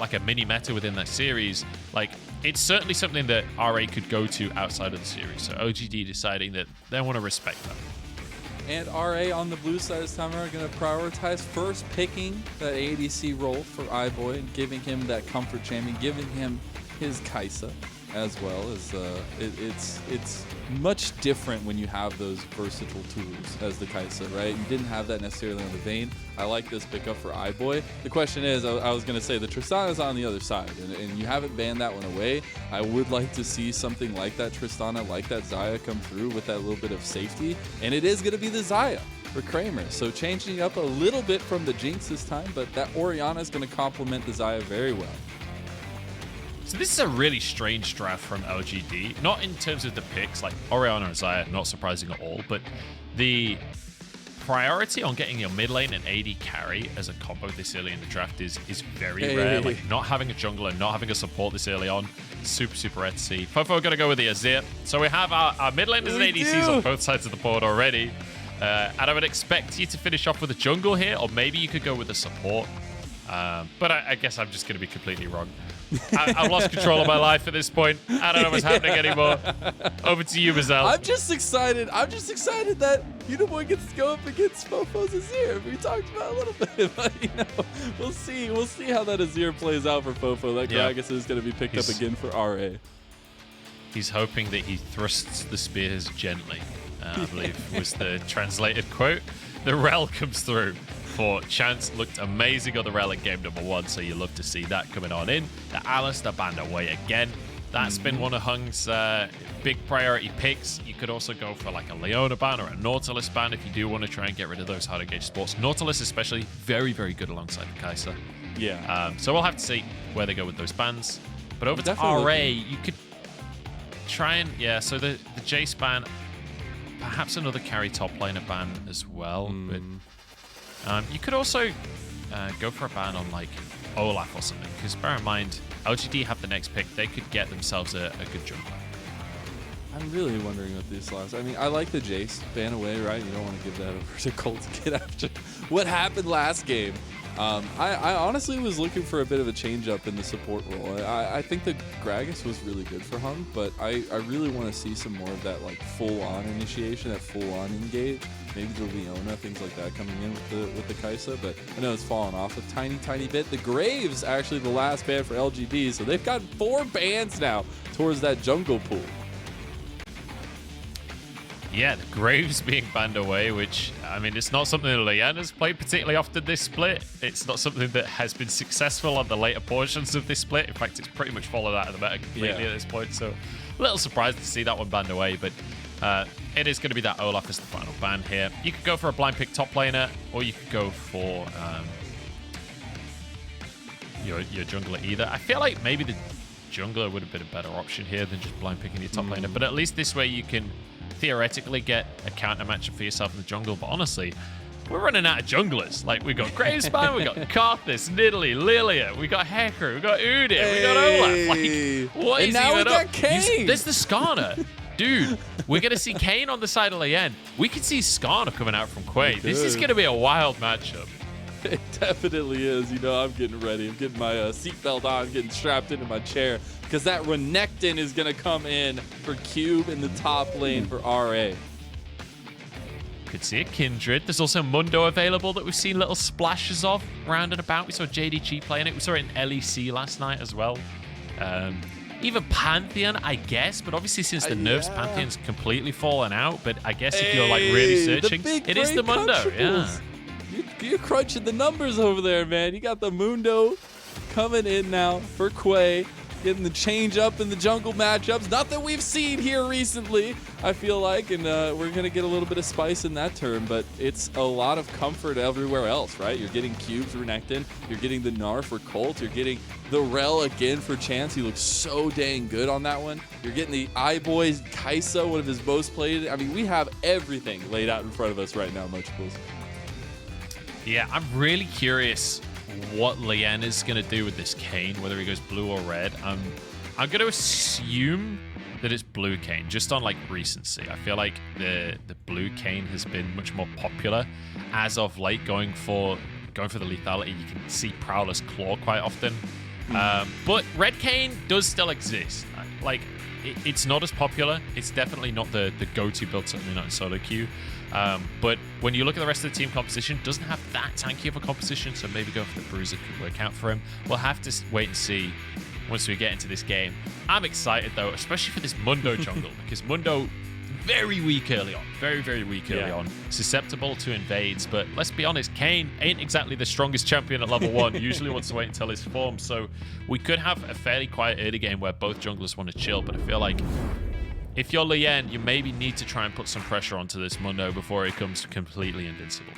like a mini meta within that series, like it's certainly something that RA could go to outside of the series. So OGD deciding that they want to respect that. And RA on the blue side this time are going to prioritize first picking that ADC role for iBoy and giving him that comfort champion, giving him his Kaisa as well. As it's much different when you have those versatile tools as the Kaisa, right? You didn't have that necessarily on the Vayne. I like this pickup for iBoy. The question is, I was going to say the Tristana is on the other side, and you haven't banned that one away. I would like to see something like that Tristana, like that Xayah come through with that little bit of safety, and it is going to be the Xayah for Kramer. So changing up a little bit from the Jinx this time, but that Orianna is going to complement the Xayah very well. So this is a really strange draft from LGD, not in terms of the picks, like Orianna and Xayah, not surprising at all, but the priority on getting your mid lane and AD carry as a combo this early in the draft is very rare. Like not having a jungler, not having a support this early on, super rare to see. FoFo going to go with the Azir. So we have our mid laners and ADCs on both sides of the board already. And I would expect you to finish off with a jungle here, or maybe you could go with a support. But I guess I'm just going to be completely wrong. I've lost control of my life at this point. I don't know what's happening anymore. Over to you, Mazel. I'm just excited that Uniboy gets to go up against FoFo's Azir. We talked about a little bit, but you know, we'll see how that Azir plays out for FoFo. That Gragas is going to be picked up again for RA. He's hoping that he thrusts the spears gently, I believe was the translated quote. The Rell comes through for Chance. Looked amazing on the Rell in game #1, so you love to see that coming on in. The Alistair banned away again. That's been one of Hung's big priority picks. You could also go for like a Leona ban or a Nautilus ban if you do want to try and get rid of those hard engaged sports. Nautilus especially, very good alongside the Kaisa. Yeah. So we'll have to see where they go with those bans. But over to RA, you could try and, so the Jace ban, perhaps another carry top laner ban as well. But you could also go for a ban on like Olaf or something, because bear in mind, LGD have the next pick. They could get themselves a good jungler. I'm really wondering what this last. I mean, I like the Jace ban away, right? You don't want to give that over to Cole to get after what happened last game. I honestly was looking for a bit of a change up in the support role. I think the Gragas was really good for Hung, but I really want to see some more of that like full-on initiation, that full-on engage. Maybe the Leona, things like that coming in with the Kaisa, but I know it's fallen off a tiny bit. The Graves actually the last ban for LGD, so they've got 4 bans now towards that jungle pool. Yeah, the Graves being banned away, which, I mean, it's not something that Leyan has played particularly often this split. It's not something that has been successful on the later portions of this split. In fact, it's pretty much followed out of the meta completely at this point, so a little surprised to see that one banned away, but it is going to be that Olaf as the final ban here. You could go for a blind pick top laner, or you could go for your jungler either. I feel like maybe the jungler would have been a better option here than just blind picking your top laner, but at least this way you can theoretically get a counter matchup for yourself in the jungle. But honestly, we're running out of junglers. Like, we got Gravespan, we got Karthus, Nidalee, Lilia, we got Hecarim, we got Udin, we got Olaf. Like, what is now we got up? Kayn. There's the Skarner. Dude, we're going to see Kayn on the side of Leyan. We could see Skarner coming out from Quay. This is going to be a wild matchup. It definitely is. You know, I'm getting ready. I'm getting my seatbelt on, getting strapped into my chair, because that Renekton is going to come in for Cube in the top lane for RA. Could see a Kindred. There's also Mundo available that we've seen little splashes of round and about. We saw JDG playing it. We saw it in LEC last night as well. Even Pantheon, I guess, but obviously since the nerfs, Pantheon's completely fallen out. But I guess if you're like really searching, it is the Mundo. Yeah. You're crunching the numbers over there, man. You got the Mundo coming in now for Quay, getting the change up in the jungle matchups. Not that we've seen here recently, I feel like, and we're going to get a little bit of spice in that turn, but it's a lot of comfort everywhere else, right? You're getting cubes for Renekton, you're getting the Gnar for Colt, you're getting the Rell again for Chance. He looks so dang good on that one. You're getting the iBoy's Kaisa, one of his most played. I mean, we have everything laid out in front of us right now, Munchables. Yeah, I'm really curious what Leyan is going to do with this Kayn, whether he goes blue or red. I'm going to assume that it's blue Kayn, just on like recency. I feel like the blue Kayn has been much more popular as of late, going for the lethality. You can see Prowler's Claw quite often. But Red Kayn does still exist. Like, it's not as popular. It's definitely not the go-to build, certainly not in solo queue. But when you look at the rest of the team composition, doesn't have that tanky of a composition, so maybe go for the Bruiser could work out for him. We'll have to wait and see once we get into this game. I'm excited, though, especially for this Mundo jungle, because Mundo, very weak early on. Very, very weak early on. Susceptible to invades, but let's be honest, Kayn ain't exactly the strongest champion at level 1. Usually wants to wait until his form, so we could have a fairly quiet early game where both junglers want to chill, but I feel like if you're Leyan, you maybe need to try and put some pressure onto this Mundo before it becomes completely invincible.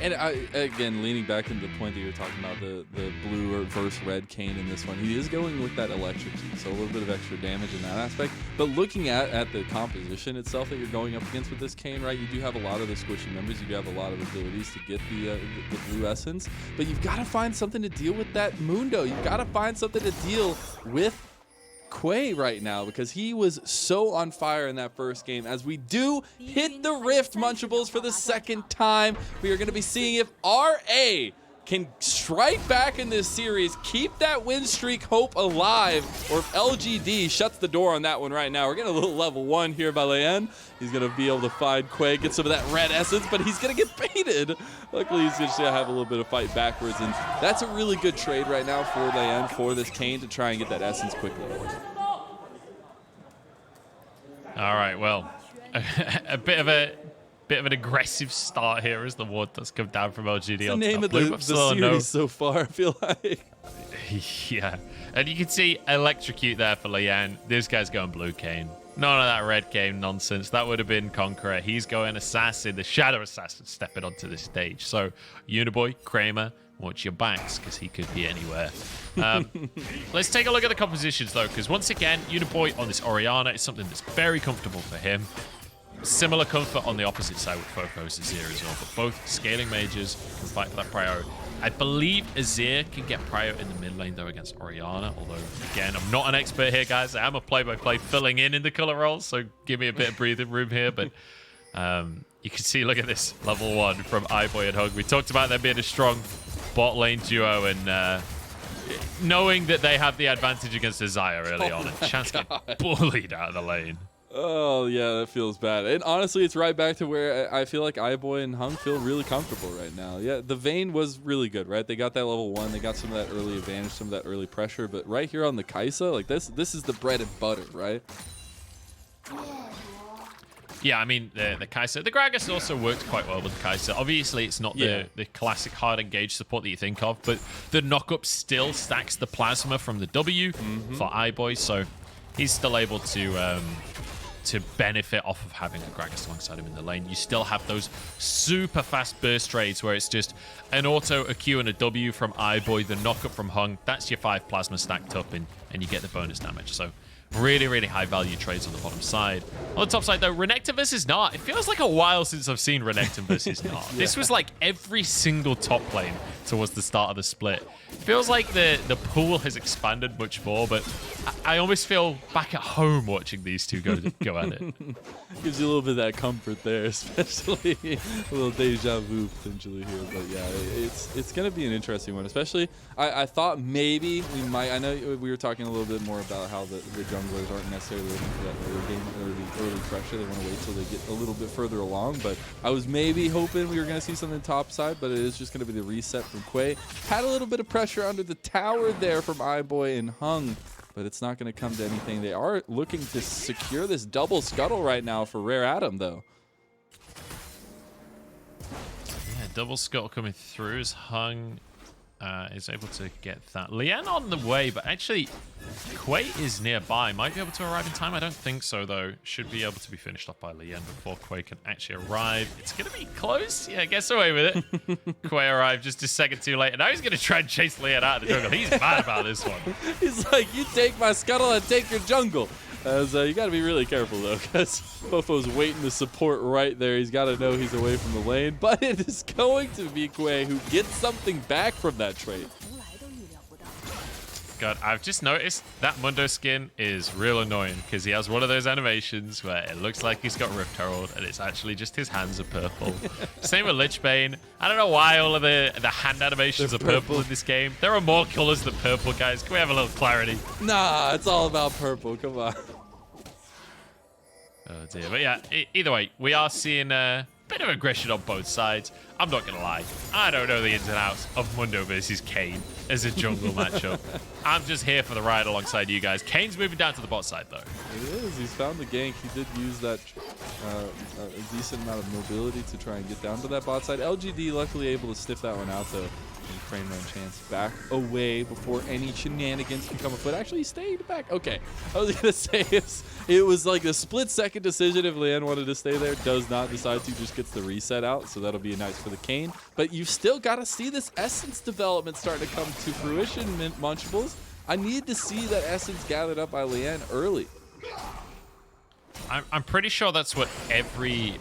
And again, leaning back into the point that you were talking about, the blue versus red Kayn in this one, he is going with that electricity, so a little bit of extra damage in that aspect. But looking at the composition itself that you're going up against with this Kayn, right, you do have a lot of the squishy members, you do have a lot of abilities to get the blue essence, but you've got to find something to deal with that Mundo. You've got to find something to deal with Quay right now, because he was so on fire in that first game. As we do hit the Rift, Munchables, for the second time, we are going to be seeing if RA can strike back in this series, keep that win streak hope alive, or if LGD shuts the door on that one right now. We're getting a little level 1 here by Leyan. He's going to be able to find Quay, get some of that red essence, but he's going to get baited. Luckily, he's going to have a little bit of fight backwards, and that's a really good trade right now for Leyan, for this Kayn, to try and get that essence quickly. All right, well, a bit of an aggressive start here as the ward does come down from LGD. It's the name of the series so far, I feel like. Yeah, and you can see electrocute there for Leyan. This guy's going blue Kayn. None of that red Kayn nonsense. That would have been Conqueror. He's going Assassin, the Shadow Assassin, stepping onto the stage. So, Uniboy, Kramer, watch your backs, because he could be anywhere. Let's take a look at the compositions, though, because once again, Uniboy on this Orianna is something that's very comfortable for him. Similar comfort on the opposite side with FoFo's Azir as well, but both scaling mages can fight for that prior. I believe Azir can get prior in the mid lane, though, against Orianna, although, again, I'm not an expert here, guys. I am a play-by-play filling in the color roles, so give me a bit of breathing room here, but you can see, look at this, level 1 from iBoy and Hug. We talked about them being a strong bot lane duo, and knowing that they have the advantage against Xayah early on, and Chance get bullied out of the lane. Oh, yeah, that feels bad. And honestly, it's right back to where I feel like iBoy and Hung feel really comfortable right now. Yeah, the Vayne was really good, right? They got that level 1. They got some of that early advantage, some of that early pressure. But right here on the Kaisa, like this is the bread and butter, right? Yeah, I mean, the Kaisa. The Gragas also worked quite well with the Kaisa. Obviously, it's not the classic hard engage support that you think of, but the knock-up still stacks the plasma from the W for iBoy, so he's still able to benefit off of having a Gragas alongside him in the lane. You still have those super fast burst trades where it's just an auto, a Q, and a W from iBoy, the knock-up from Hung. That's your 5 plasma stacked up, and you get the bonus damage. So really, really high value trades on the bottom side. On the top side, though, Renekton versus Gnar. It feels like a while since I've seen Renekton versus Gnar. This was like every single top lane towards the start of the split. It feels like the pool has expanded much more, but I almost feel back at home watching these two go at it. Gives you a little bit of that comfort there, especially a little deja vu potentially here. But yeah, it's going to be an interesting one, especially I thought maybe we might. I know we were talking a little bit more about how the junglers aren't necessarily looking for that early game, early pressure. They want to wait till they get a little bit further along. But I was maybe hoping we were going to see something top side, but it is just going to be the reset from Quay. Had a little bit of pressure under the tower there from iBoy and Hung, but it's not going to come to anything. They are looking to secure this double scuttle right now for Rare Adam, though. Yeah, double scuttle coming through as Hung is able to get that. Leyan on the way, but actually Quay is nearby. Might be able to arrive in time. I don't think so, though. Should be able to be finished off by Leyan before Quay can actually arrive. It's going to be close. Yeah, gets away with it. Quay arrived just a second too late, and now he's going to try and chase Leyan out of the jungle. He's mad about this one. He's like, you take my scuttle and take your jungle. As you got to be really careful, though, because FoFo's waiting to support right there. He's got to know he's away from the lane, but it is going to be Quay who gets something back from that trade. God, I've just noticed that Mundo skin is real annoying because he has one of those animations where it looks like he's got Rift Herald and it's actually just his hands are purple. Same with Lichbane. I don't know why all of the hand animations are purple in this game. There are more colors than purple, guys. Can we have a little clarity? Nah, it's all about purple. Come on. Oh dear. But yeah, either way, we are seeing a bit of aggression on both sides. I'm not going to lie. I don't know the ins and outs of Mundo versus Kayn as a jungle matchup. I'm just here for the ride alongside you guys. Kayn's moving down to the bot side, though. It is. He's found the gank. He did use that a decent amount of mobility to try and get down to that bot side. LGD luckily able to sniff that one out, though. And Kramer and Chance back away before any shenanigans can come afoot. Actually, he stayed back. Okay. I was going to say it was like a split-second decision if Leyan wanted to stay there. Does not decide to. Just gets the reset out, so that'll be nice for the Kayn. But you've still got to see this Essence development starting to come to fruition, Munchables. I need to see that Essence gathered up by Leyan early. I'm pretty sure that's what every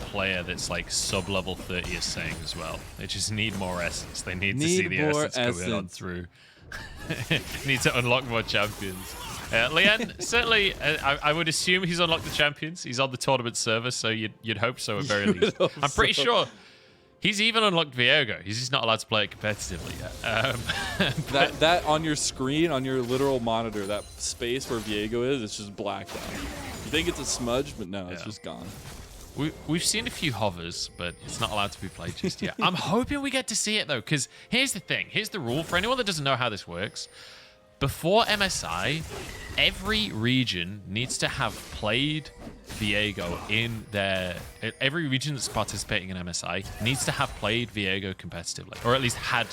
player that's like sub-level 30 is saying as well. They just need more Essence. They need to see the Essence coming on through. Need to unlock more champions. Leyan, certainly, I would assume he's unlocked the champions. He's on the tournament server, so you'd hope so at very least. I'm pretty sure he's even unlocked Viego. He's just not allowed to play it competitively yet. That on your screen, on your literal monitor, that space where Viego is, it's just blacked out. You think it's a smudge, but no, it's just gone. We've seen a few hovers, but it's not allowed to be played just yet. I'm hoping we get to see it, though, because here's the thing. Here's the rule. For anyone that doesn't know how this works, before MSI, every region needs to have played Viego in their... Every region that's participating in MSI needs to have played Viego competitively, or at least had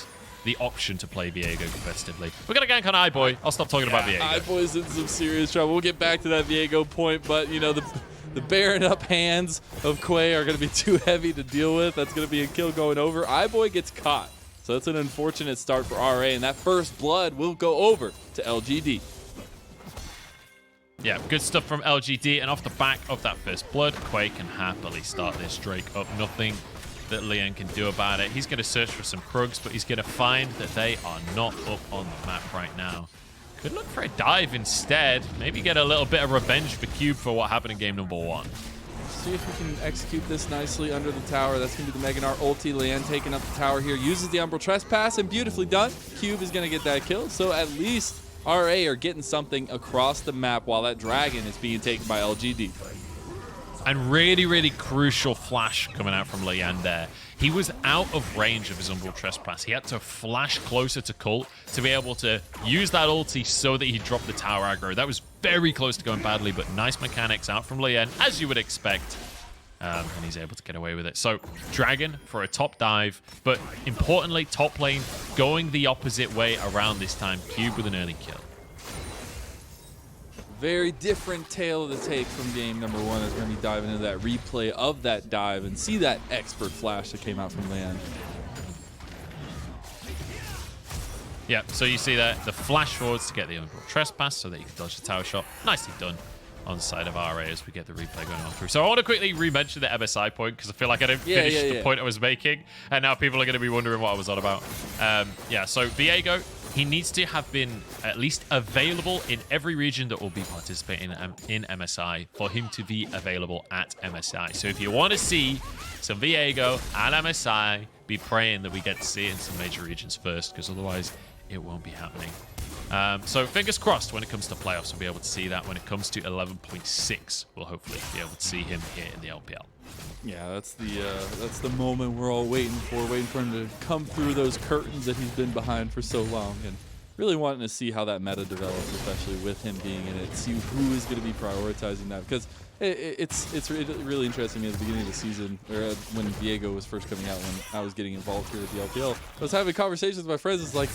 the option to play Viego competitively. We're going to gank on iBoy. I'll stop talking about Viego. iBoy's in some serious trouble. We'll get back to that Viego point, but, you know, the bearing up hands of Quay are going to be too heavy to deal with. That's going to be a kill going over. iBoy gets caught. So that's an unfortunate start for RA, and that first blood will go over to LGD. Yeah, good stuff from LGD, and off the back of that first blood, Quay can happily start this Drake up. Nothing that Leyan can do about it. He's going to search for some Krugs, but he's going to find that they are not up on the map right now. Could look for a dive instead. Maybe get a little bit of revenge for Cube for what happened in game number 1. See if we can execute this nicely under the tower. That's going to be the Gnar ulti. Leyan taking up the tower here. Uses the Umbral Trespass, and beautifully done. Cube is going to get that kill. So at least RA are getting something across the map while that dragon is being taken by LGD. And really, really crucial flash coming out from Leyan there. He was out of range of his Umbral Trespass. He had to flash closer to Cult to be able to use that ulti so that he dropped the tower aggro. That was very close to going badly, but nice mechanics out from Leyan, as you would expect. And he's able to get away with it. So, Dragon for a top dive, but importantly, top lane going the opposite way around this time. Cube with an early kill. Very different tale of the tape from game number 1 as we're going to be diving into that replay of that dive and see that expert flash that came out from Leyan. Yeah, so you see that the flash forwards to get the Umbral Trespass so that you can dodge the tower shot. Nicely done on the side of RA as we get the replay going on through. So I want to quickly re-mention the MSI point because I feel like I didn't finish the point I was making, and now people are going to be wondering what I was on about. Yeah, so Viego, he needs to have been at least available in every region that will be participating in MSI for him to be available at MSI. So if you want to see some Viego at MSI, be praying that we get to see it in some major regions first, because otherwise it won't be happening. So fingers crossed when it comes to playoffs, we'll be able to see that. When it comes to 11.6, we'll hopefully be able to see him here in the LPL. Yeah, that's the moment we're all waiting for him to come through those curtains that he's been behind for so long, and really wanting to see how that meta develops, especially with him being in it. See who is going to be prioritizing that, because it's really interesting. At the beginning of the season, or when Viego was first coming out, when I was getting involved here at the LPL, I was having conversations with my friends. It's like,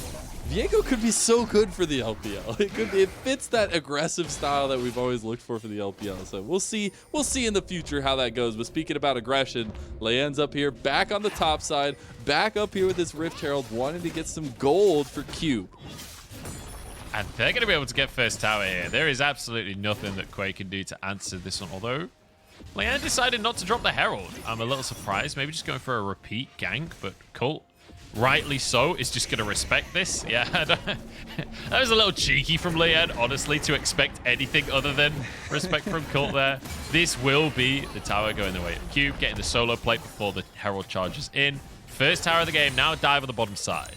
Viego could be so good for the LPL. It fits that aggressive style that we've always looked for the LPL. So we'll see in the future how that goes. But speaking about aggression, Leyan's up here, back on the top side, back up here with this Rift Herald, wanting to get some gold for Cube. And they're going to be able to get first tower here. There is absolutely nothing that Quay can do to answer this one. Although, Leyan decided not to drop the Herald. I'm a little surprised. Maybe just going for a repeat gank, but Cult rightly so, is just going to respect this. Yeah, that was a little cheeky from Leyan, honestly, to expect anything other than respect from Cult there. This will be the tower going the way of Cube, getting the solo plate before the Herald charges in. First tower of the game, now dive on the bottom side.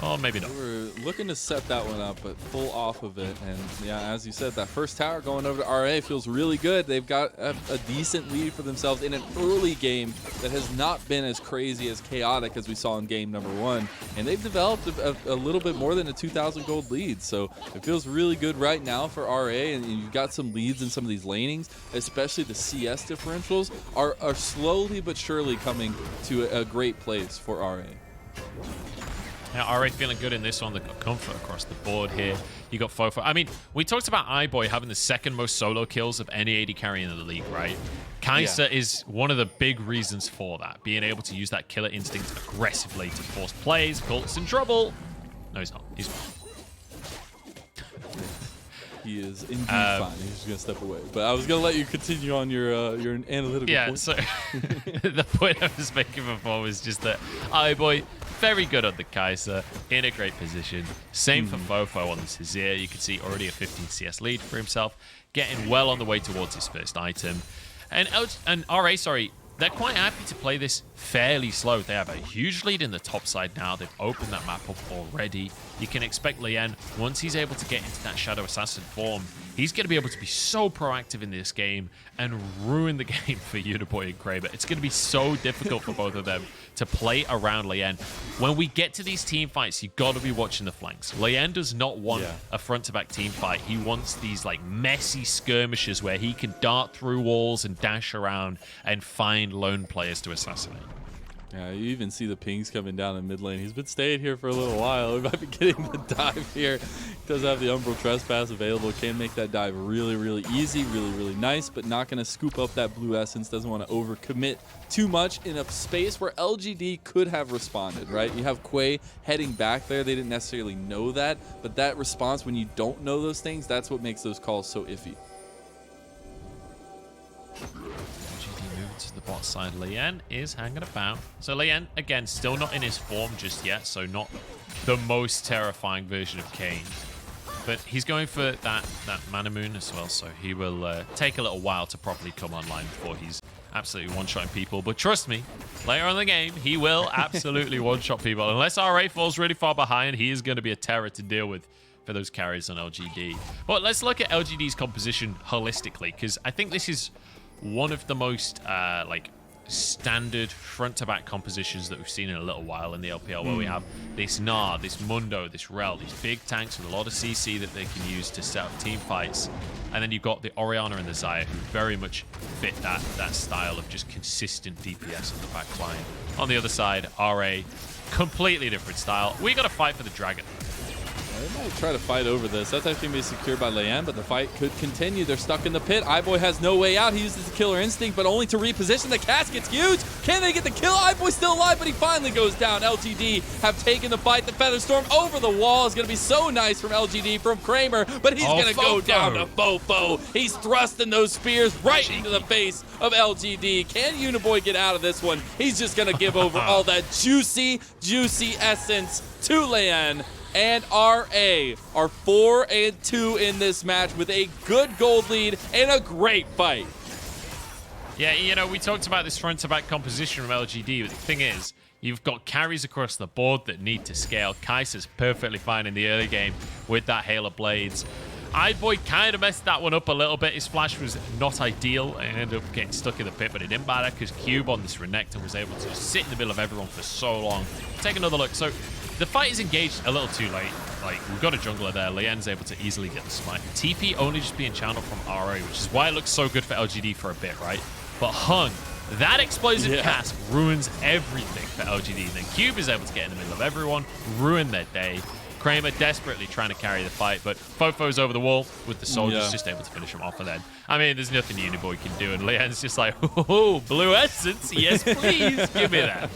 Oh, maybe not. We're looking to set that one up, but full off of it. And yeah, as you said, that first tower going over to RA feels really good. They've got a decent lead for themselves in an early game that has not been as crazy as chaotic as we saw in game number 1. And they've developed a little bit more than a 2,000 gold lead. So it feels really good right now for RA. And you've got some leads in some of these lanings, especially the CS differentials are slowly but surely coming to a great place for RA. Now, RA feeling good in this one. They've got comfort across the board here. You got FoFo. I mean, we talked about iBoy having the second most solo kills of any AD carry in the league, right? Kaisa is one of the big reasons for that, being able to use that killer instinct aggressively to force plays. Colt's in trouble. No, he's not. He's fine. He is indeed fine. He's just going to step away. But I was going to let you continue on your analytical point. So the point I was making before was just that iBoy, very good on the Kaisa, in a great position. Same for FoFo on this Azir. You can see already a 15 CS lead for himself, getting well on the way towards his first item. And RA, sorry, they're quite happy to play this fairly slow. They have a huge lead in the top side now. They've opened that map up already. You can expect Leyan, once he's able to get into that Shadow Assassin form, he's going to be able to be so proactive in this game and ruin the game for Uniboy and Kramer. It's going to be so difficult for both of them to play around Leyan. When we get to these team fights, you got to be watching the flanks. Leyan does not want a front-to-back team fight. He wants these like messy skirmishes where he can dart through walls and dash around and find lone players to assassinate. Yeah, you even see the pings coming down in mid lane. He's been staying here for a little while. We might be getting the dive here. Does have the Umbral Trespass available. Can make that dive really, really easy, really nice, but not going to scoop up that blue essence. Doesn't want to overcommit too much in a space where LGD could have responded, right? You have Quay heading back there. They didn't necessarily know that, but that response, when you don't know those things, that's what makes those calls so iffy. To the bot side, Leyan is hanging about. So Leyan, again, still not in his form just yet, so not the most terrifying version of Kayn. But he's going for that Mana Moon as well, so he will take a little while to properly come online before he's absolutely one-shotting people. But trust me, later on in the game, he will absolutely one-shot people. Unless RA falls really far behind, he is going to be a terror to deal with for those carries on LGD. But let's look at LGD's composition holistically, because I think this is one of the most like standard front-to-back compositions that we've seen in a little while in the LPL, where we have this Gnar, this Mundo, this Rell, these big tanks with a lot of CC that they can use to set up team fights. And then you've got the Orianna and the Xayah, who very much fit that style of just consistent DPS on the back line. On the other side, RA, completely different style. We got to fight for the dragon. They might try to fight over this. That's actually going to be secured by Leyan, but the fight could continue. They're stuck in the pit. iBoy has no way out. He uses the killer instinct, but only to reposition. The casket's huge. Can they get the kill? iBoy's still alive, but he finally goes down. LGD have taken the fight. The Featherstorm over the wall is going to be so nice from LGD, from Kramer, but he's going to go down to FoFo. He's thrusting those spears right into the face of LGD. Can Uniboy get out of this one? He's just going to give over all that juicy essence to Leyan. And RA are 4-2 in this match with a good gold lead and a great fight. Yeah, you know, we talked about this front-to-back composition from LGD, but the thing is, you've got carries across the board that need to scale. Kaisa's perfectly fine in the early game with that Hail of Blades. iBoy kind of messed that one up a little bit. His flash was not ideal and ended up getting stuck in the pit, but it didn't matter because Cube on this Renekton was able to sit in the middle of everyone for so long. Take another look. So the fight is engaged a little too late. Like, we've got a jungler there. Leyan's able to easily get the smite. TP only just being channeled from RA, which is why it looks so good for LGD for a bit, right? But Hung, that explosive cast ruins everything for LGD. Then Cube is able to get in the middle of everyone, ruin their day. Kramer desperately trying to carry the fight, but FoFo's over the wall with the soldiers just able to finish him off. And then, I mean, there's nothing Uniboy can do. And Leyan's just like, oh, blue essence. Yes, please. Give me that.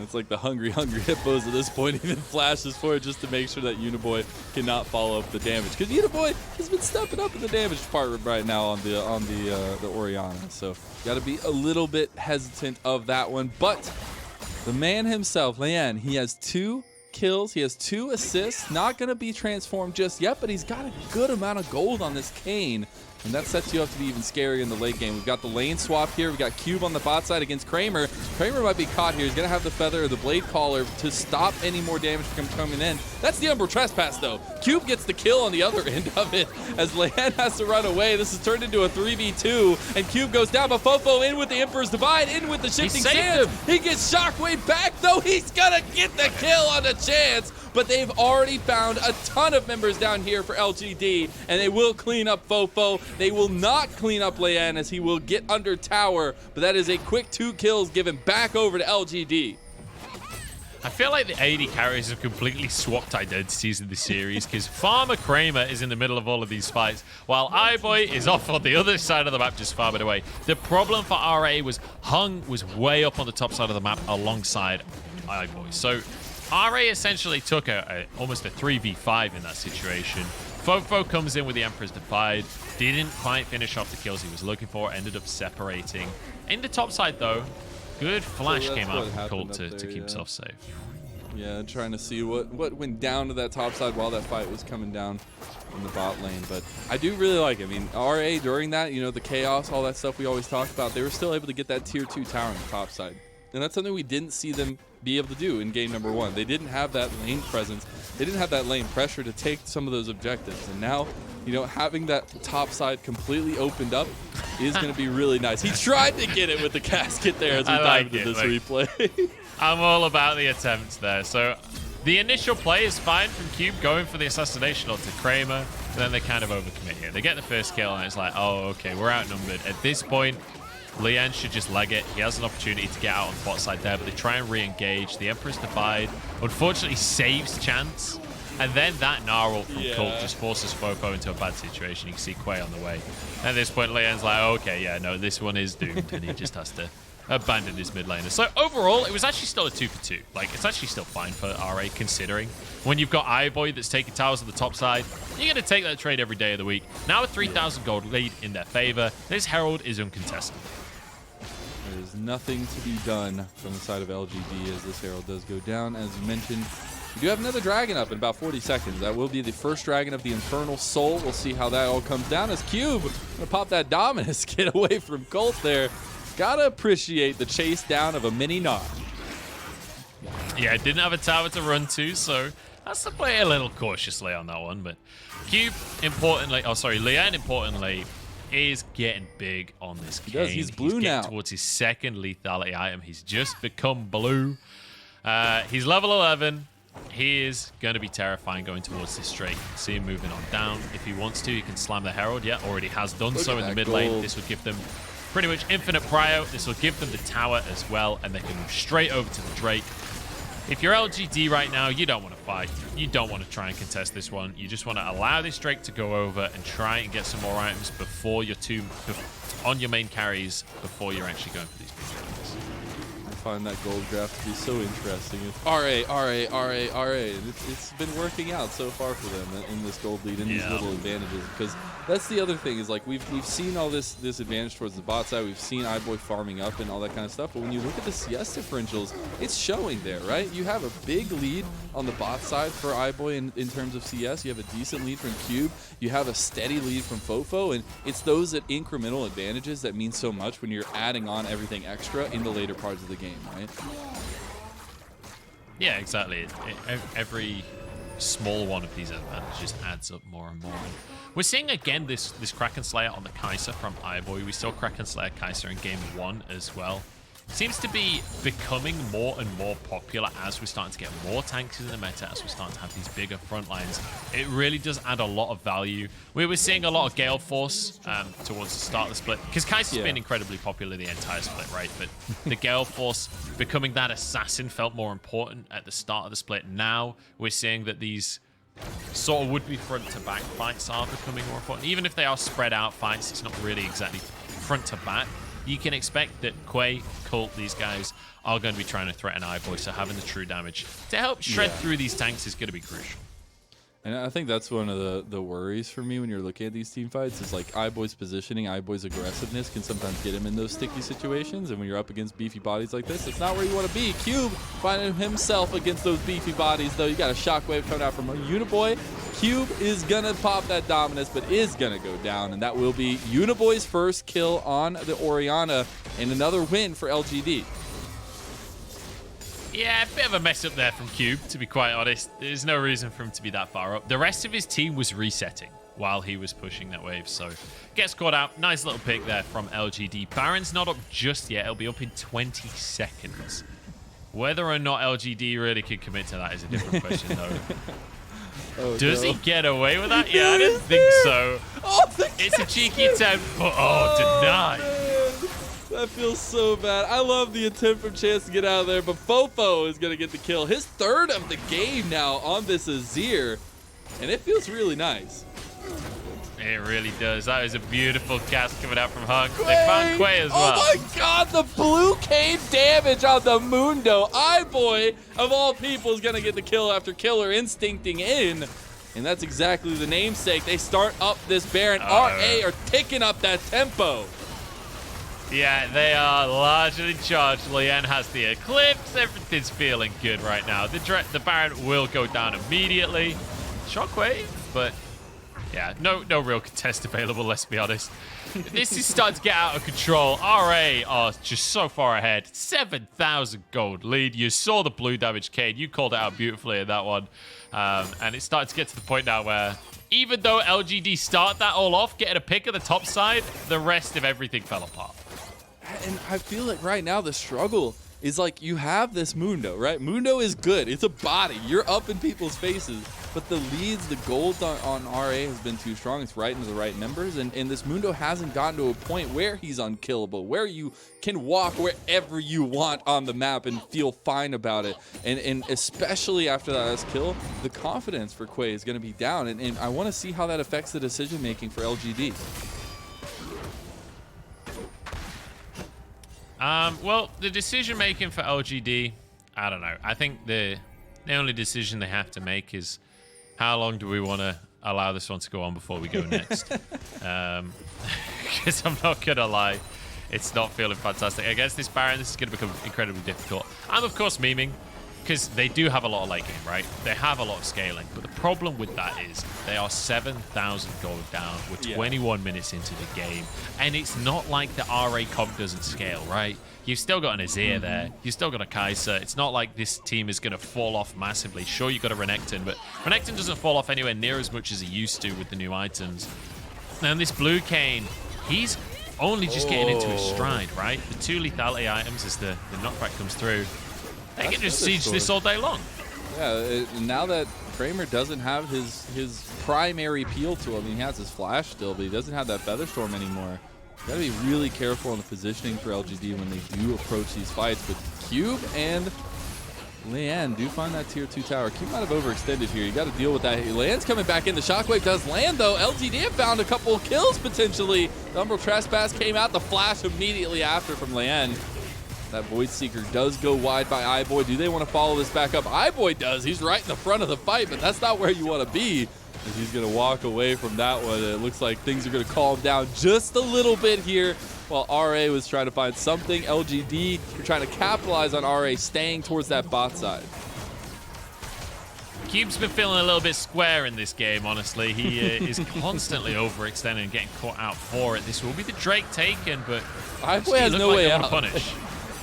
It's like the hungry hippos at this point. Even flashes for it just to make sure that Uniboy cannot follow up the damage. Because Uniboy has been stepping up in the damage part right now on the Orianna. So got to be a little bit hesitant of that one. But The man himself, Leyan, he has 2 kills, he has 2 assists, not going to be transformed just yet, but he's got a good amount of gold on this Kayn, and that sets you up to be even scarier in the late game. We've got the lane swap here, we've got Cube on the bot side against Kramer. Kramer might be caught here, he's going to have the Feather or the Blade Caller to stop any more damage from coming in. That's the Umbral Trespass though. Cube gets the kill on the other end of it as Leyan has to run away. This is turned into a 3v2, and Cube goes down, but FoFo in with the Emperor's Divide, in with the Shifting Sands. He gets Shockwave back though, he's going to get the kill on the chance. But they've already found a ton of members down here for LGD, and they will clean up FoFo. They will not clean up Leyan as he will get under tower, but that is a quick 2 kills given back over to LGD. I feel like the AD carriers have completely swapped identities in this series because Farmer Kramer is in the middle of all of these fights while iBoy is off on the other side of the map just farming away. The problem for RA was Hung was way up on the top side of the map alongside iBoy. So RA essentially took almost a 3v5 in that situation. FoFo comes in with the Emperor's Divide, didn't quite finish off the kills he was looking for, ended up separating. In the top side though, good flash came out from Colt to keep himself safe. Yeah, trying to see what went down to that top side while that fight was coming down in the bot lane. But I do really like it. I mean, RA during that, you know, the chaos, all that stuff we always talk about, they were still able to get that tier 2 tower on the top side. And that's something we didn't see them be able to do in game number 1. They didn't have that lane presence. They didn't have that lane pressure to take some of those objectives. And now, you know, having that top side completely opened up is going to be really nice. He tried to get it with the casket there as we dive into this replay. I'm all about the attempts there. So the initial play is fine from Cube going for the assassination onto Kramer. Then they kind of overcommit here. They get the first kill and it's like, oh, okay, we're outnumbered. At this point, Leyan should just leg it. He has an opportunity to get out on the bot side there, but they try and re-engage. The Emperor's Divide unfortunately saves Chance. And then that Gnar ult from Colt just forces FoFo into a bad situation. You can see Quay on the way. At this point, Leon's like, okay, yeah, no, this one is doomed. And he just has to abandon his mid laner. So overall, it was actually still a 2 for 2. Like, it's actually still fine for RA, considering when you've got iBoy that's taking towers on the top side, you're going to take that trade every day of the week. Now a 3,000 gold lead in their favor. This Herald is uncontested. There's nothing to be done from the side of LGD as this Herald does go down. As you mentioned, we do have another dragon up in about 40 seconds. That will be the first dragon of the Infernal Soul. We'll see how that all comes down as Cube gonna pop that Dominus, get away from Colt there. Gotta appreciate the chase down of a mini Gnar. Yeah, didn't have a tower to run to, so has to play a little cautiously on that one. But Cube, importantly, Leyan, importantly, is getting big on this game. He's blue now. Towards his second lethality item. He's just become blue. He's level 11. He is going to be terrifying going towards this Drake. See him moving on down. If he wants to, he can slam the Herald. Yeah, already has done so in the mid lane. This will give them pretty much infinite prio. This will give them the tower as well, and they can move straight over to the Drake. If you're LGD right now, you don't want to fight. You don't want to try and contest this one. You just want to allow this Drake to go over and try and get some more items before your on your main carries before you're actually going for these objectives. I find that gold draft to be so interesting. It's RA. It's been working out so far for them in this gold lead and these little advantages, because that's the other thing is, like, we've seen all this advantage towards the bot side. We've seen iBoy farming up and all that kind of stuff. But when you look at the CS differentials, it's showing there, right? You have a big lead on the bot side for iBoy in terms of CS. You have a decent lead from Cube. You have a steady lead from FoFo. And it's those incremental advantages that mean so much when you're adding on everything extra in the later parts of the game, right? Yeah, exactly. Every small one of these advantages adds up more and more. We're seeing again this Kraken Slayer on the Kaisa from iBoy. We saw Kraken Slayer Kaisa in game 1 as well. Seems to be becoming more and more popular as we're starting to get more tanks in the meta, as we're starting to have these bigger front lines. It really does add a lot of value. We were seeing a lot of Gale Force towards the start of the split, because Kaisa's been incredibly popular the entire split, right? But the Gale Force becoming that assassin felt more important at the start of the split. Now we're seeing that these sort of would-be front-to-back fights are becoming more important. Even if they are spread out fights, it's not really exactly front-to-back. You can expect that Quay, Colt, these guys are going to be trying to threaten iBoy, so having the true damage to help shred through these tanks is going to be crucial. And I think that's one of the worries for me when you're looking at these team fights is like iBoy's positioning, iBoy's aggressiveness can sometimes get him in those sticky situations. And when you're up against beefy bodies like this, it's not where you want to be. Cube finding himself against those beefy bodies, though. You got a shockwave coming out from Uniboy. Cube is going to pop that dominance, but is going to go down. And that will be Uniboy's first kill on the Orianna and another win for LGD. Yeah, a bit of a mess up there from Cube, to be quite honest. There's no reason for him to be that far up. The rest of his team was resetting while he was pushing that wave, so gets caught out. Nice little pick there from LGD. Baron's not up just yet. It'll be up in 20 seconds. Whether or not LGD really could commit to that is a different question, though. Does he get away with that? Yeah, I didn't think so. It's a cheeky attempt, but denied. That feels so bad. I love the attempt from Chance to get out of there, but FoFo is going to get the kill. His third of the game now on this Azir, and it feels really nice. It really does. That is a beautiful cast coming out from Hunk. They found Quay as well. Oh my god, the blue Kayn damage on the Mundo. iBoy, of all people, is going to get the kill after Killer Instincting in. And that's exactly the namesake. They start up this Baron. RA are ticking up that tempo. Yeah, they are largely charged. Leyan has the Eclipse. Everything's feeling good right now. The Baron will go down immediately. Shockwave, but yeah, no real contest available, let's be honest. This is starting to get out of control. RA are just so far ahead. 7,000 gold lead. You saw the blue damage, Kayn. You called it out beautifully in that one. And it's starting to get to the point now where even though LGD start that all off, getting a pick at the top side, the rest of everything fell apart. And I feel like right now the struggle is like you have this Mundo, right? Mundo is good. It's a body. You're up in people's faces. But the leads, the gold on RA has been too strong. It's right into the right numbers. And this Mundo hasn't gotten to a point where he's unkillable, where you can walk wherever you want on the map and feel fine about it. And especially after that last kill, the confidence for Quay is going to be down. And I want to see how that affects the decision-making for LGD. Well, the decision-making for LGD, I don't know. I think the only decision they have to make is how long do we want to allow this one to go on before we go next? Because I'm not going to lie, it's not feeling fantastic. Against this Baron, this is going to become incredibly difficult. I'm, of course, memeing because they do have a lot of late game, right? They have a lot of scaling. But the problem with that is they are 7,000 gold down. We're 21 minutes into the game. And it's not like the RA comp doesn't scale, right? You've still got an Azir there. You've still got a Kaisa. It's not like this team is going to fall off massively. Sure, you've got a Renekton, but Renekton doesn't fall off anywhere near as much as he used to with the new items. And this blue Kayn, he's only just getting into his stride, right? The 2 lethality items as the knockback comes through. They can just siege this all day long. Yeah, now that Kramer doesn't have his primary peel to him, he has his flash still, but he doesn't have that Featherstorm anymore. You gotta be really careful on the positioning for LGD when they do approach these fights. But Cube and Leyan do find that tier 2 tower. Cube might have overextended here. You got to deal with that. Leyan's coming back in. The shockwave does land, though. LGD have found a couple of kills, potentially. The Umbral Trespass came out. The flash immediately after from Leyan. That Void Seeker does go wide by iBoy. Do they want to follow this back up? iBoy does. He's right in the front of the fight, but that's not where you want to be. As he's going to walk away from that one. It looks like things are going to calm down just a little bit here while RA was trying to find something. LGD are trying to capitalize on RA staying towards that bot side. Cube's been feeling a little bit square in this game, honestly. He is constantly overextending and getting caught out for it. This will be the Drake taken, but iBoy has no way out. Punish.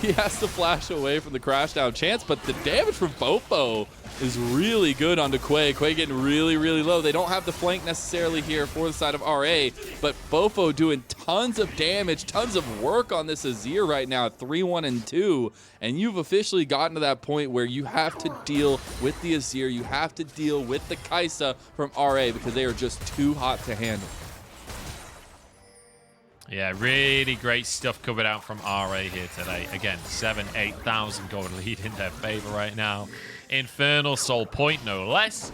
He has to flash away from the crash down chance, but the damage from FoFo is really good onto Quay. Quay getting really, really low. They don't have the flank necessarily here for the side of RA, but FoFo doing tons of damage, tons of work on this Azir right now at 3-1 and 2, and you've officially gotten to that point where you have to deal with the Azir, you have to deal with the Kaisa from RA because they are just too hot to handle. Yeah, really great stuff coming out from RA here today. Again, 8,000 gold lead in their favor right now. Infernal Soul Point, no less.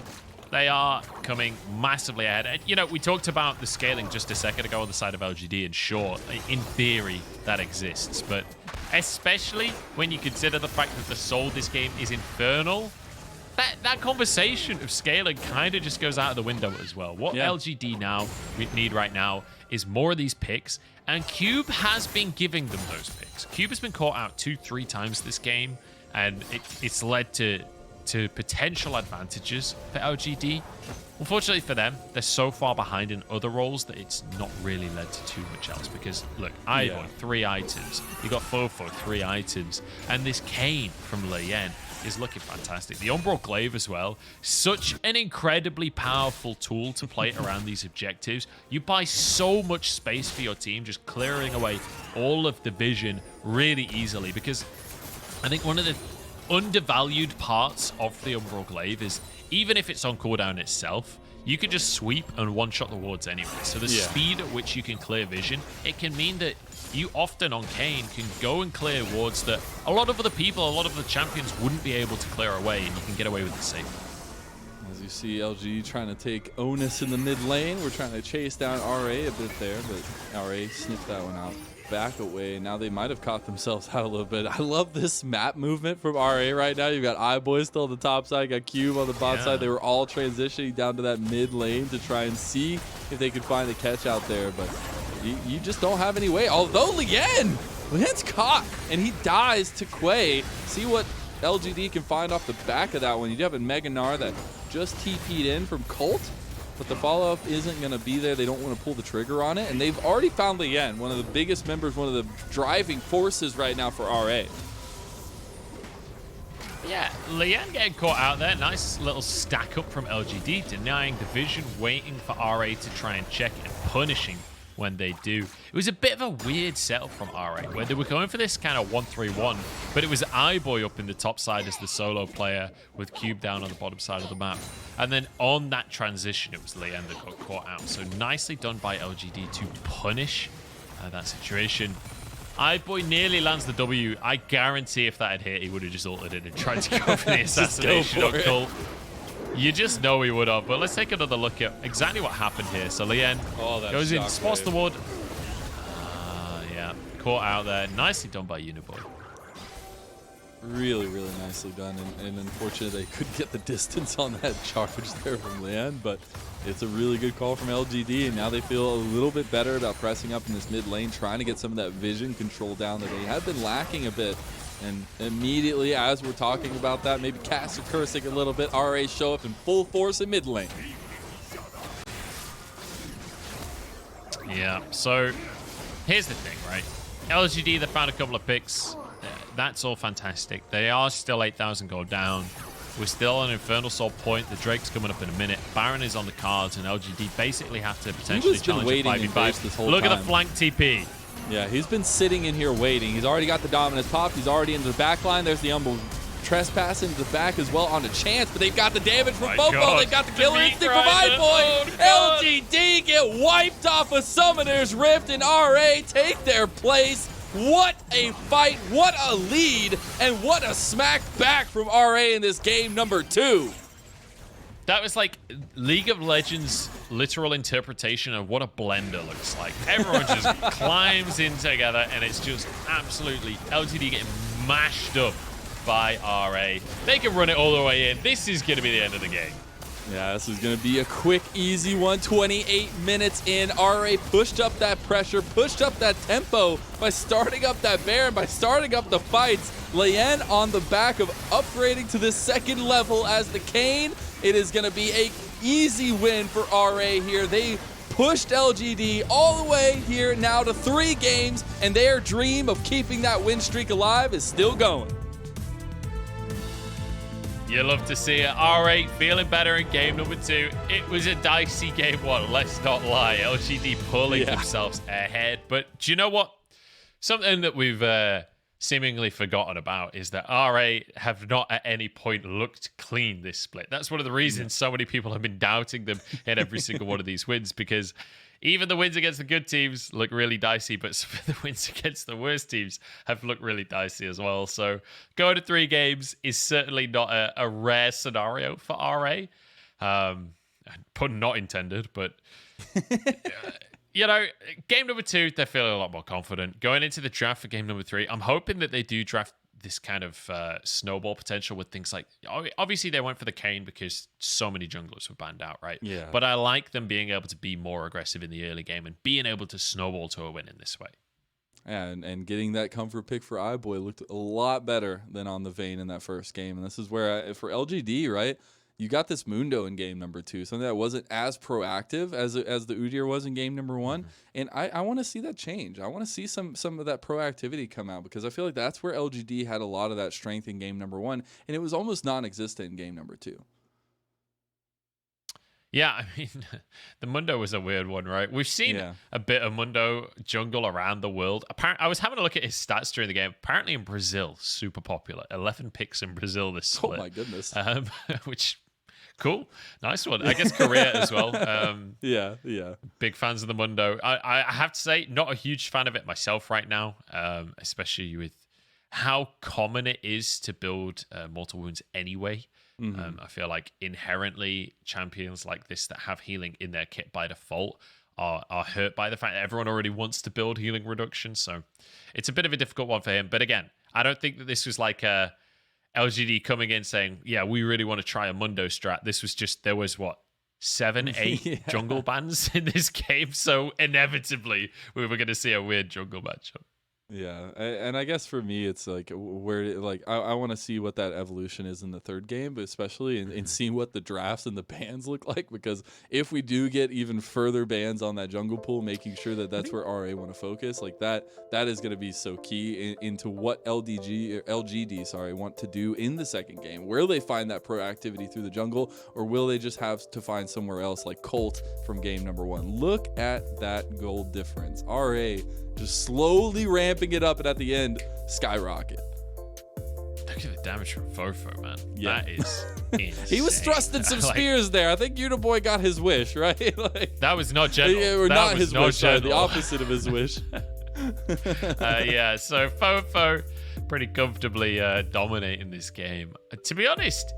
They are coming massively ahead. And, you know, we talked about the scaling just a second ago on the side of LGD, and sure, in theory, that exists. But especially when you consider the fact that the soul this game is Infernal, that conversation of scaling kind of just goes out of the window as well. What LGD now we need right now is more of these picks, and Cube has been giving them those picks. Cube has been caught out 2-3 times this game, and it's led to potential advantages for LGD. Unfortunately for them, they're so far behind in other roles that it's not really led to too much else. Because look, iBoy, 3 items. You got FoFo, 3 items, and this Kayn from Leyan is looking fantastic. The Umbral Glaive as well. Such an incredibly powerful tool to play around these objectives. You buy so much space for your team, just clearing away all of the vision really easily. Because I think one of the undervalued parts of the Umbral Glaive is even if it's on cooldown itself, you can just sweep and one-shot the wards anyway. So the speed at which you can clear vision, it can mean that you often on Kayn can go and clear wards that a lot of other people, a lot of the champions wouldn't be able to clear away, and you can get away with it safely. As you see LG trying to take onus in the mid lane. We're trying to chase down RA a bit there, but RA sniffed that one out. Back away. Now they might have caught themselves out a little bit. I love this map movement from RA right now. You've got iBoy still on the top side, got Cube on the bot side. They were all transitioning down to that mid lane to try and see if they could find a catch out there, but you just don't have any way. Although Leyan's caught, and he dies to Quay. See what LGD can find off the back of that one. You do have a Gnar that just TP'd in from Colt, but the follow-up isn't going to be there. They don't want to pull the trigger on it, and they've already found Leyan, one of the biggest members, one of the driving forces right now for RA. Yeah, Leyan getting caught out there. Nice little stack up from LGD, denying the vision, waiting for RA to try and check and punishing when they do. It was a bit of a weird setup from RA, where they were going for this kind of 1-3-1, but it was iBoy up in the top side as the solo player with Cube down on the bottom side of the map. And then on that transition, it was Leyan that got caught out. So nicely done by LGD to punish that situation. iBoy nearly lands the W. I guarantee if that had hit, he would have just ulted it and tried to go for the assassination of Colt. You just know he would have, but let's take another look at exactly what happened here. So Leyan goes in, spots the ward. Yeah, caught out there. Nicely done by Uniboy. Really, really nicely done, and unfortunately they couldn't get the distance on that charge there from Leyan, but it's a really good call from LGD, and now they feel a little bit better about pressing up in this mid lane, trying to get some of that vision control down that they have been lacking a bit. And immediately, as we're talking about that, maybe Caster cursing a little bit, RA show up in full force in mid lane. Yeah, so here's the thing, right? LGD, they found a couple of picks. That's all fantastic. They are still 8,000 gold down. We're still on Infernal Soul point. The Drake's coming up in a minute. Baron is on the cards, and LGD basically have to potentially challenge a 5v5. Look at the flank TP. Yeah, he's been sitting in here waiting. He's already got the dominance popped. He's already into the back line. There's the Umbral trespass into the back as well on a chance, but they've got the damage from FoFo. They've got the killer instinct from iBoy. LGD get wiped off a Summoner's Rift, and RA take their place. What a fight, what a lead, and what a smack back from RA in this game number 2. That was like League of Legends literal interpretation of what a blender looks like. Everyone just climbs in together, and it's just absolutely LGD getting mashed up by RA. They can run it all the way in. This is going to be the end of the game. Yeah, this is going to be a quick, easy one. 28 minutes in. RA pushed up that pressure, pushed up that tempo by starting up that Baron, by starting up the fights. Leyan on the back of upgrading to the second level as the Kayn. It is going to be a easy win for RA here. They pushed LGD all the way here now to 3 games, and their dream of keeping that win streak alive is still going. You love to see it. R8 feeling better in game number 2. It was a dicey game 1, let's not lie. LGD pulling themselves ahead. But do you know what? Something that we've seemingly forgotten about is that RA have not at any point looked clean this split. That's one of the reasons so many people have been doubting them in every single one of these wins, because even the wins against the good teams look really dicey, but some of the wins against the worst teams have looked really dicey as well. So going to 3 games is certainly not a rare scenario for RA. Pun not intended, but you know, game number 2, they're feeling a lot more confident. Going into the draft for game number 3, I'm hoping that they do draft this kind of snowball potential with things like, obviously they went for the Kayn because so many junglers were banned out, right? Yeah. But I like them being able to be more aggressive in the early game and being able to snowball to a win in this way. Yeah, and getting that comfort pick for iBoy looked a lot better than on the Vayne in that first game. And this is where, for LGD, right, you got this Mundo in game number 2, something that wasn't as proactive as the Udyr was in game number 1. And I want to see that change. I want to see some of that proactivity come out, because I feel like that's where LGD had a lot of that strength in game number 1, and it was almost non-existent in game number 2. Yeah, I mean, the Mundo was a weird one, right? We've seen a bit of Mundo jungle around the world. I was having a look at his stats during the game. Apparently in Brazil, super popular. 11 picks in Brazil this split. Oh, my goodness. Which, cool. Nice one. I guess Korea as well. Yeah. Big fans of the Mundo. I have to say, not a huge fan of it myself right now, especially with how common it is to build Mortal Wounds anyway. I feel like inherently champions like this that have healing in their kit by default are hurt by the fact that everyone already wants to build healing reduction. So it's a bit of a difficult one for him. But again, I don't think that this was like a LGD coming in saying, yeah, we really want to try a Mundo strat. This was just, there was 7, 8 jungle bans in this game. So inevitably we were going to see a weird jungle matchup. Yeah, and I guess for me, it's like I want to see what that evolution is in the third game, but especially in seeing what the drafts and the bans look like, because if we do get even further bans on that jungle pool, making sure that that's where RA want to focus, like that is going to be so key into what LGD want to do in the second game. Will they find that proactivity through the jungle, or will they just have to find somewhere else like Colt from game number 1? Look at that gold difference. RA just slowly ramping it up, and at the end, skyrocket. Look at the damage from FoFo, man. Yeah. That is insane. He was thrusting some spears there. I think Uniboy got his wish, right? That was not gentle. Yeah, or not his wish, sorry, the opposite of his wish. Yeah, so FoFo pretty comfortably dominating this game. To be honest,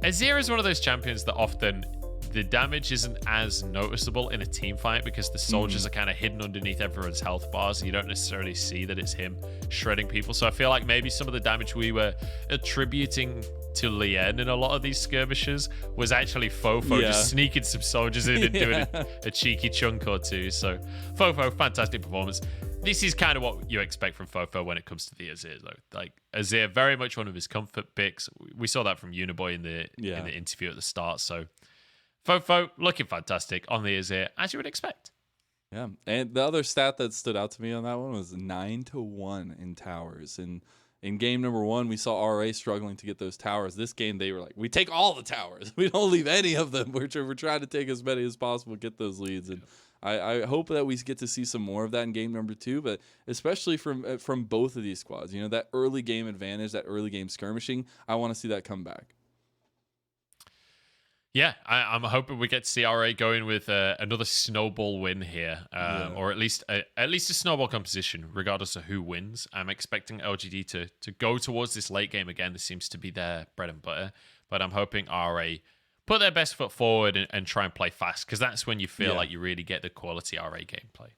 Azir is one of those champions that often the damage isn't as noticeable in a team fight because the soldiers are kind of hidden underneath everyone's health bars, and you don't necessarily see that it's him shredding people. So I feel like maybe some of the damage we were attributing to Leyan in a lot of these skirmishes was actually FoFo just sneaking some soldiers in and doing a cheeky chunk or two. So FoFo, fantastic performance. This is kind of what you expect from FoFo when it comes to the Azir, though. Like, Azir, very much one of his comfort picks. We saw that from Uniboy in the interview at the start. So FoFo looking fantastic on the Azir, as you would expect. Yeah, and the other stat that stood out to me on that one was 9-1 in towers. And in game number 1, we saw RA struggling to get those towers. This game, they were like, we take all the towers. We don't leave any of them. We're trying to take as many as possible, get those leads. And I hope that we get to see some more of that in game number 2, but especially from both of these squads. You know, that early game advantage, that early game skirmishing, I want to see that come back. Yeah, I'm hoping we get to see RA going with another snowball win here, or at least a snowball composition, regardless of who wins. I'm expecting LGD to go towards this late game again. This seems to be their bread and butter, but I'm hoping RA put their best foot forward and try and play fast, because that's when you feel like you really get the quality RA gameplay.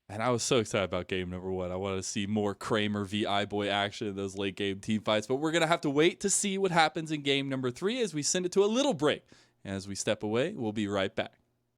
And I was so excited about game number 1. I wanted to see more Kramer v iBoy action in those late game team fights, but we're going to have to wait to see what happens in game number 3 as we send it to a little break. As we step away, we'll be right back.